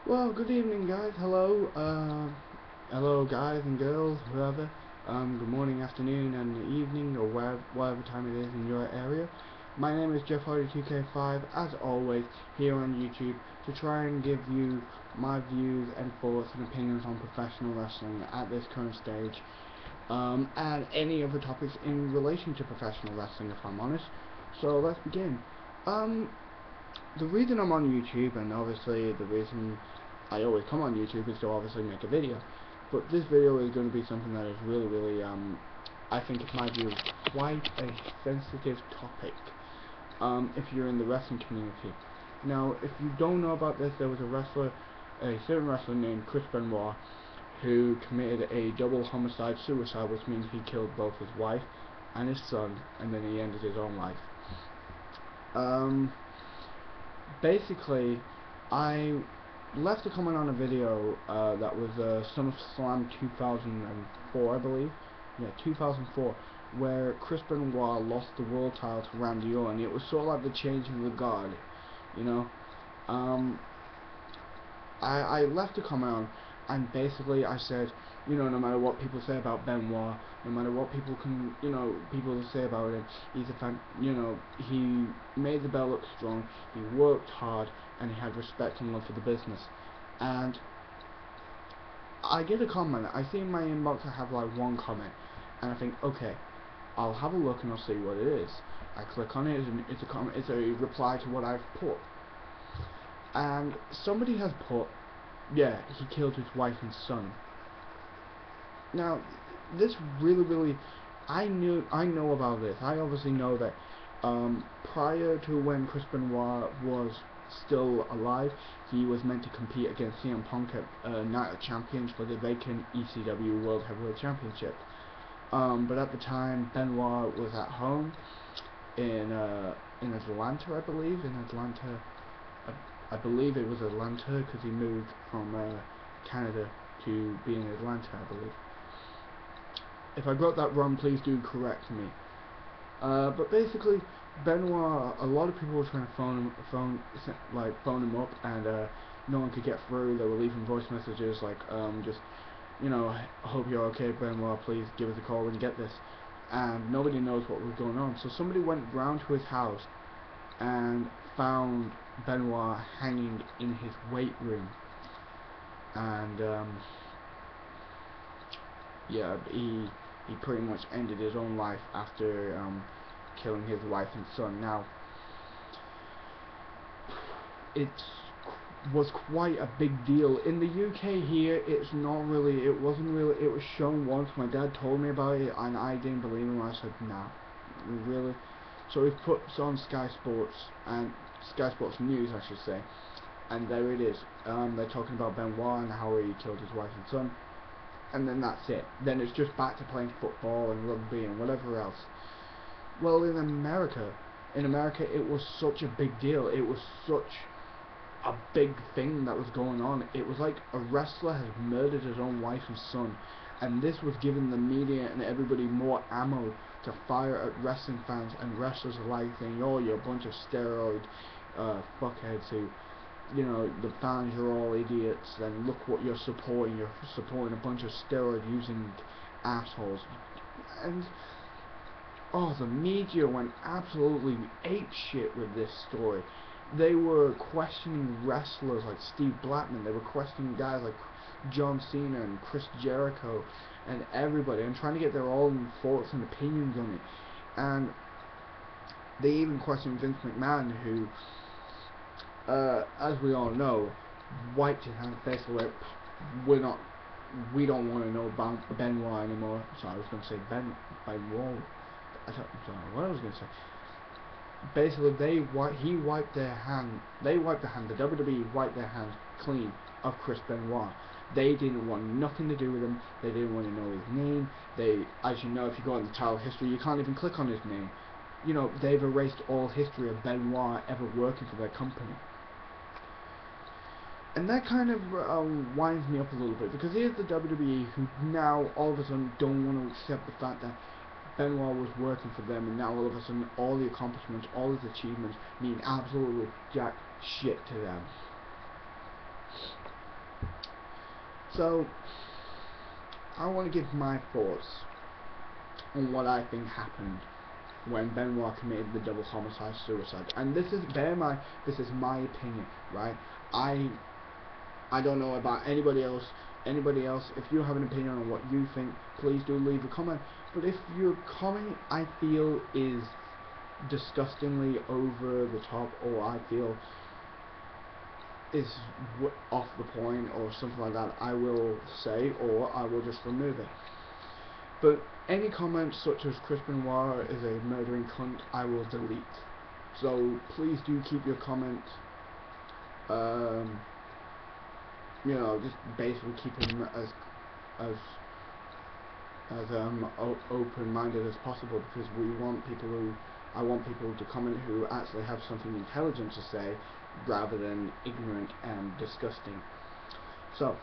Well, good evening, guys. Hello, guys and girls, whoever. Good morning, afternoon, and evening, or whatever time it is in your area. My name is Jeff Hardy 2K5, as always, here on YouTube, to try and give you my views and thoughts and opinions on professional wrestling at this current stage, and any other topics in relation to professional wrestling, if I'm honest. So let's begin. Um, the reason I'm on YouTube, and obviously the reason I always come on YouTube, is to obviously make a video. But this video is going to be something that is really, I think, in my view, quite a sensitive topic, if you're in the wrestling community. Now, if you don't know about this, there was a certain wrestler named Chris Benoit, who committed a double homicide suicide, which means he killed both his wife and his son, and then he ended his own life. Basically, I left a comment on a video that was SummerSlam 2004, I believe. Yeah, 2004, where Chris Benoit lost the world title to Randy Orton. It was sort of like the change of the guard, you know. I left a comment on, and basically I said, no matter what people say about Benoit, no matter what people say about him, he's a fan. He made the belt look strong. He worked hard, and he had respect and love for the business. And I get a comment. I see in my inbox I have like one comment, and I think, okay, I'll have a look and I'll see what it is. I click on it, and it's a comment. It's a reply to what I've put. And somebody has put, yeah, he killed his wife and son. Now, this really, I know about this. I obviously know that prior to when Chris Benoit was still alive, he was meant to compete against CM Punk at Night of Champions for the vacant ECW World Heavyweight Championship. But at the time, Benoit was at home in Atlanta, I believe. I believe it was Atlanta, because he moved from Canada to be in Atlanta, I believe. If I got that wrong, please do correct me. But basically, Benoit, a lot of people were trying to phone him up, and no one could get through. They were leaving voice messages like, I hope you're okay, Benoit, please give us a call when you get this. And nobody knows what was going on. So somebody went round to his house and found Benoit hanging in his weight room. And yeah, he pretty much ended his own life after killing his wife and son. Now, it was quite a big deal in the UK. Here, it wasn't really. It was shown once. My dad told me about it, and I didn't believe him. I said, "Nah, really." So he puts on Sky Sports News, I should say, and there it is. They're talking about Benoit and how he killed his wife and son. And then that's it. Then it's just back to playing football and rugby and whatever else. Well, in America, it was such a big deal. It was such a big thing that was going on. It was like a wrestler has murdered his own wife and son, and this was giving the media and everybody more ammo to fire at wrestling fans and wrestlers alike, saying, "Oh, you're a bunch of steroid fuckheads who." The fans are all idiots, and look what you're supporting. You're supporting a bunch of steroid-using assholes. And, the media went absolutely apeshit with this story. They were questioning wrestlers like Steve Blackman. They were questioning guys like John Cena and Chris Jericho and everybody, and trying to get their own thoughts and opinions on it. And they even questioned Vince McMahon, who, as we all know, wiped his hands basically. We don't want to know about Benoit anymore. Sorry, I was going to say Benoit. I'm sorry, what I was going to say. Basically, he wiped their hand. They wiped their hand. The WWE wiped their hands clean of Chris Benoit. They didn't want nothing to do with him. They didn't want to know his name. As you know, if you go on the title history, you can't even click on his name. They've erased all history of Benoit ever working for their company. And that kind of winds me up a little bit, because here's the WWE, who now all of a sudden don't want to accept the fact that Benoit was working for them, and now all of a sudden all the accomplishments, all his achievements mean absolutely jack shit to them. So I want to give my thoughts on what I think happened when Benoit committed the double homicide suicide. And this is, bear in mind, this is my opinion, right? I don't know about anybody else. If you have an opinion on what you think, please do leave a comment. But if your comment, I feel, is disgustingly over the top, or I feel is off the point or something like that, I will say, or I will just remove it. But any comments such as Chris Benoit is a murdering cunt, I will delete. So please do keep your comments, you know, just basically keep them as open-minded as possible, because I want people to comment who actually have something intelligent to say, rather than ignorant and disgusting. So,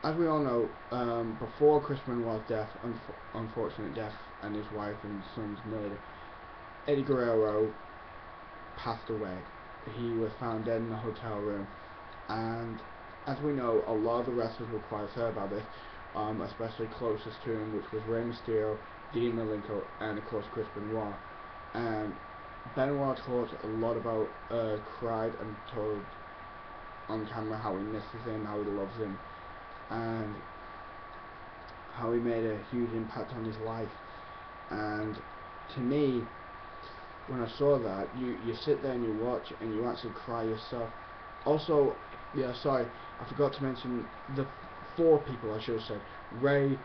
as we all know, before Chris Benoit's death, unfortunate death, and his wife and son's murder, Eddie Guerrero passed away. He was found dead in a hotel room, and as we know, a lot of the wrestlers were quite upset about this, especially closest to him, which was Rey Mysterio, Dean Malenko, and of course Chris Benoit. And Benoit talked a lot about, cried and told on camera how he misses him, how he loves him, and how he made a huge impact on his life. And to me, when I saw that, you sit there and you watch and you actually cry yourself. Also, yeah, sorry, I forgot to mention the 4 people I should have said: Ray,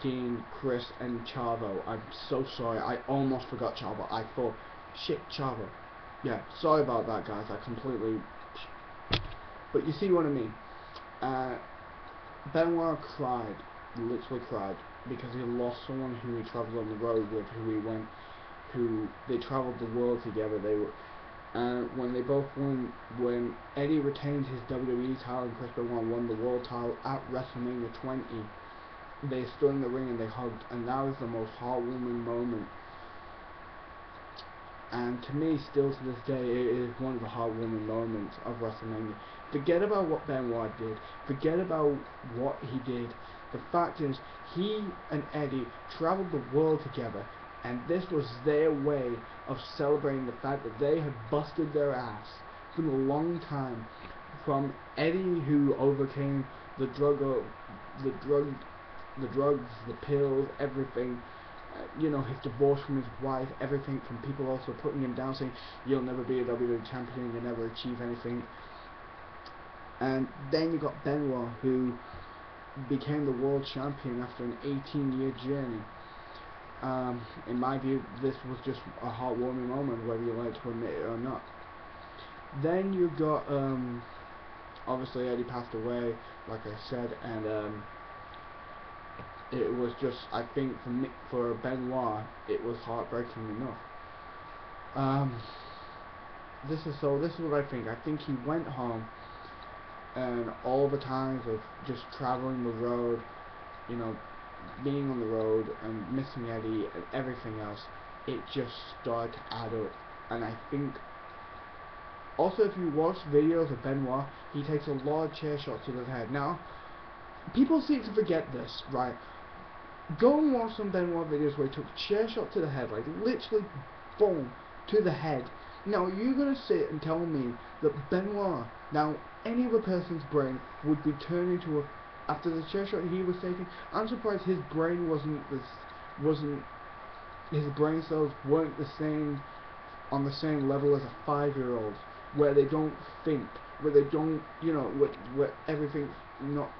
Dean, Chris, and Chavo. I'm so sorry, I almost forgot Chavo. I thought, shit, Chavo. Yeah, sorry about that, guys. I completely... But you see what I mean. Benoit cried, literally cried, because he lost someone who he travelled on the road with, who they travelled the world together. They were, when they both won, when Eddie retained his WWE title and Chris Benoit won the world title at WrestleMania 20, they stood in the ring and they hugged, and that was the most heartwarming moment. And to me, still to this day, it is one of the heartwarming moments of WrestleMania. Forget about what Benoit did. Forget about what he did. The fact is, he and Eddie traveled the world together, and this was their way of celebrating the fact that they had busted their ass for a long time. From Eddie, who overcame the drugs, the pills, everything. You know, his divorce from his wife, everything, from people also putting him down, saying, you'll never be a WWE champion, you'll never achieve anything. And then you got Benoit, who became the world champion after an 18-year journey. In my view, this was just a heartwarming moment, whether you like to admit it or not. Then you got, obviously Eddie passed away, like I said, and it was just, I think for Benoit, it was heartbreaking enough. This is what I think. I think he went home, and all the times of just traveling the road, you know, being on the road and missing Eddie and everything else, it just started to add up. And I think also, if you watch videos of Benoit, he takes a lot of chair shots to the head. Now, people seem to forget this, right? Go and watch some Benoit videos where he took a chair shot to the head, like literally, boom, to the head. Now, you're going to sit and tell me that Benoit, now, any other person's brain would be turned into a, after the chair shot he was taking, I'm surprised his brain his brain cells weren't on the same level as a 5-year-old, where they don't think, where they don't, you know, where everything's not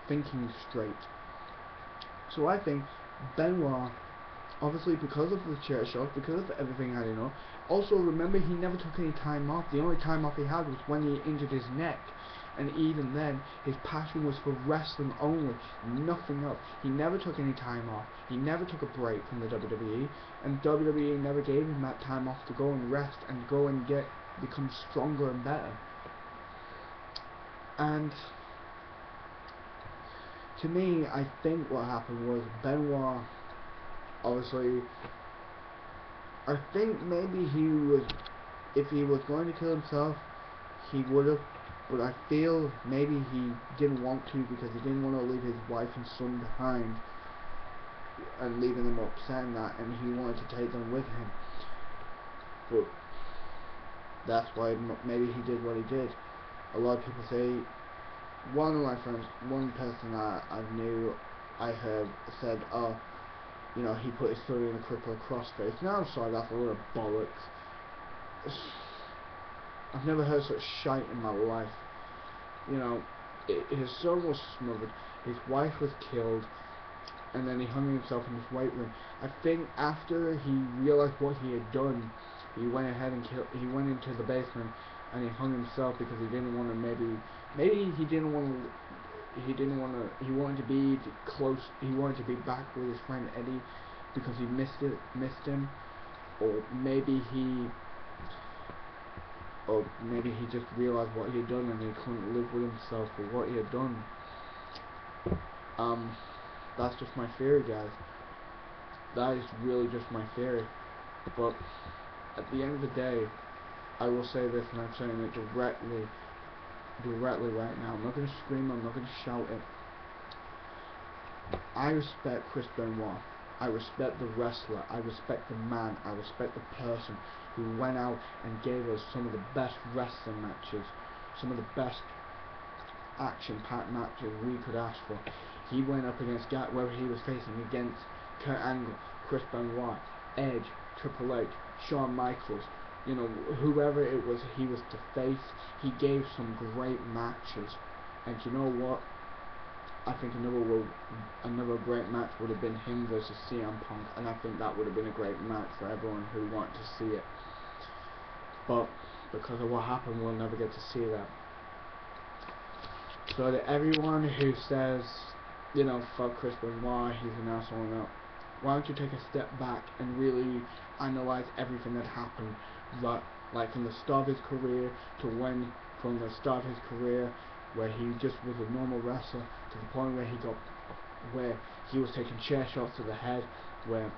thinking straight. So I think Benoit, obviously because of the chair shot, because of everything I know, also remember he never took any time off. The only time off he had was when he injured his neck. And even then, his passion was for wrestling only, nothing else. He never took any time off. He never took a break from the WWE, and WWE never gave him that time off to go and rest and go and become stronger and better. And to me, I think what happened was Benoit, obviously, I think maybe he was, if he was going to kill himself, he would have but I feel maybe he didn't want to because he didn't want to leave his wife and son behind and leaving them upset and that, and he wanted to take them with him. But that's why maybe he did what he did. A lot of people say, one of my friends, one person that I knew, I heard said, oh, you know, he put his son in a crippled crossface. Now I'm sorry, that's a lot of bollocks. I've never heard such shite in my life. You know, his son was smothered, his wife was killed, and then he hung himself in his weight room. I think after he realized what he had done, he went ahead and he went into the basement and he hung himself because he didn't want to, maybe he didn't want to, he wanted to be close, he wanted to be back with his friend Eddie because he missed him, or maybe he just realized what he had done and he couldn't live with himself for what he had done. That's just my theory, guys. That is really just my theory. But at the end of the day, I will say this, and I'm saying it directly right now. I'm not going to scream, I'm not going to shout it. I respect Chris Benoit. I respect the wrestler. I respect the man. I respect the person who went out and gave us some of the best wrestling matches, some of the best action-packed matches we could ask for. He went up against whether he was facing against Kurt Angle, Chris Benoit, Edge, Triple H, Shawn Michaels, you know, whoever it was he was to face. He gave some great matches, and you know what? I think another great match would have been him versus CM Punk, and I think that would have been a great match for everyone who wanted to see it. But because of what happened, we'll never get to see that. So to everyone who says, you know, fuck Chris Benoit, he's an asshole and that, why don't you take a step back and really analyze everything that happened, like from the start of his career to from the start of his career, where he just was a normal wrestler, to the point where he was taking chair shots to the head, where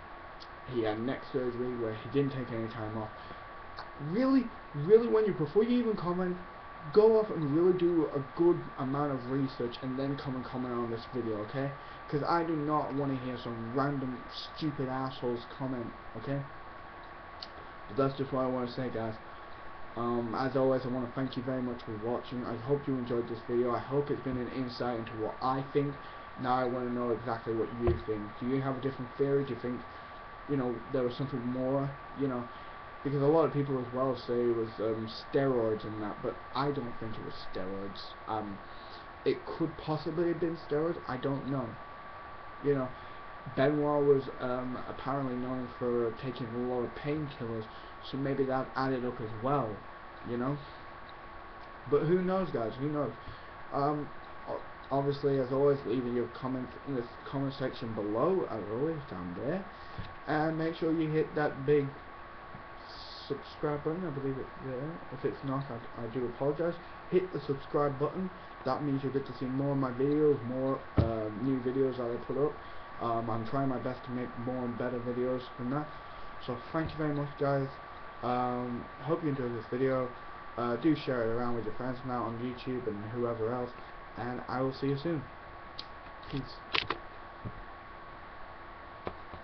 he had neck surgery, where he didn't take any time off. Really, before you even comment, go off and really do a good amount of research and then come and comment on this video, okay? Because I do not want to hear some random stupid assholes comment, okay? But that's just what I want to say, guys. As always, I want to thank you very much for watching. I hope you enjoyed this video. I hope it's been an insight into what I think. Now I want to know exactly what you think. Do you have a different theory? Do you think, you know, there was something more, you know? Because a lot of people as well say it was steroids and that, but I don't think it was steroids. It could possibly have been steroids. I don't know. You know, Benoit was apparently known for taking a lot of painkillers, so maybe that added up as well, you know. But who knows, guys? Who knows? Obviously, as always, leave your comments in the comment section below, as always, down there, and make sure you hit that big subscribe button. I believe it's there. If it's not, I do apologize. Hit the subscribe button. That means you'll get to see more of my videos, more new videos that I put up. I'm trying my best to make more and better videos than that. So thank you very much, guys. Hope you enjoyed this video. Do share it around with your friends now on YouTube and whoever else, and I will see you soon. Peace.